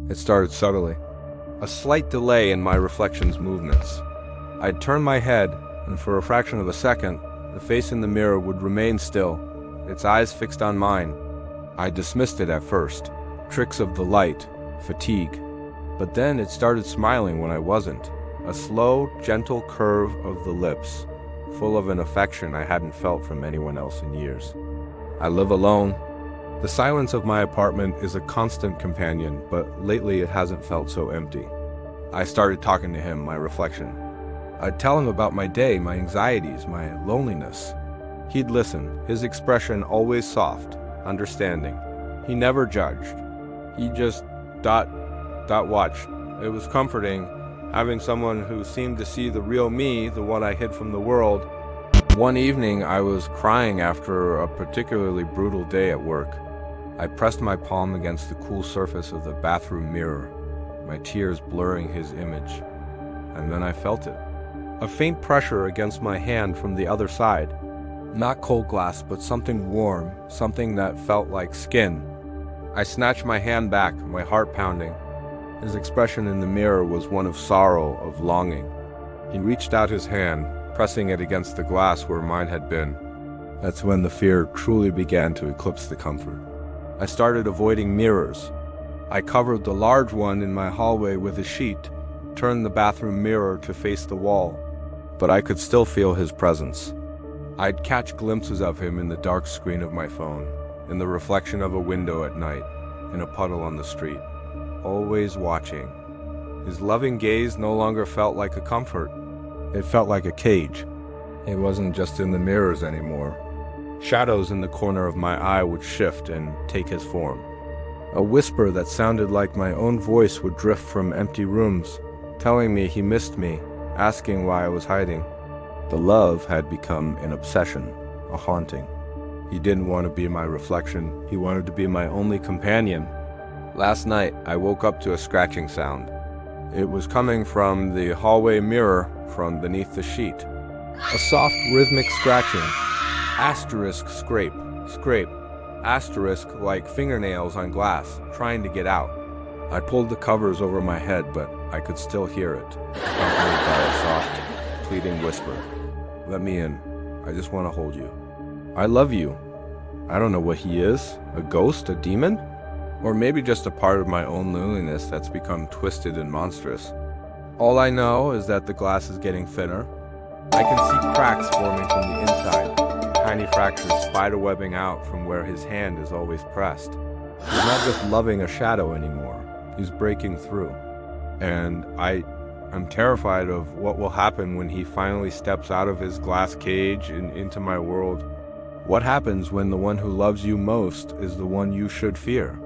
It started subtly, a slight delay in my reflection's movements. I'd turn my head, and for a fraction of a second, the face in the mirror would remain still, its eyes fixed on mine. I dismissed it at first, tricks of the light, fatigue. But then it started smiling when I wasn't, a slow, gentle curve of the lips, full of an affection I hadn't felt from anyone else in years. I live alone. The silence of my apartment is a constant companion, but lately it hasn't felt so empty. I started talking to him, my reflection. I'd tell him about my day, my anxieties, my loneliness. He'd listen, his expression always soft, understanding. He never judged. He just watched. It was comforting, having someone who seemed to see the real me, the one I hid from the world. One evening, I was crying after a particularly brutal day at work. I pressed my palm against the cool surface of the bathroom mirror, my tears blurring his image. And then I felt it. A faint pressure against my hand from the other side. Not cold glass, but something warm, something that felt like skin. I snatched my hand back, my heart pounding. His expression in the mirror was one of sorrow, of longing. He reached out his hand, pressing it against the glass where mine had been. That's when the fear truly began to eclipse the comfort. I started avoiding mirrors. I covered the large one in my hallway with a sheet, turned the bathroom mirror to face the wall, but I could still feel his presence. I'd catch glimpses of him in the dark screen of my phone, in the reflection of a window at night, in a puddle on the street, always watching. His loving gaze no longer felt like a comfort. It felt like a cage. It wasn't just in the mirrors anymore. Shadows in the corner of my eye would shift and take his form. A whisper that sounded like my own voice would drift from empty rooms, telling me he missed me, asking why I was hiding. The love had become an obsession, a haunting. He didn't want to be my reflection. He wanted to be my only companion. Last night, I woke up to a scratching sound. It was coming from the hallway mirror from beneath the sheet. A soft, rhythmic scratching. Asterisk scrape, scrape. Asterisk like fingernails on glass, trying to get out. I pulled the covers over my head, but I could still hear it, accompanied by a soft, pleading whisper. Let me in. I just want to hold you. I love you. I don't know what he is. A ghost? A demon? Or maybe just a part of my own loneliness that's become twisted and monstrous. All I know is that the glass is getting thinner. I can see cracks forming from the inside, tiny fractures spiderwebbing out from where his hand is always pressed. He's not just loving a shadow anymore. He's breaking through. And I'm terrified of what will happen when he finally steps out of his glass cage and into my world. What happens when the one who loves you most is the one you should fear?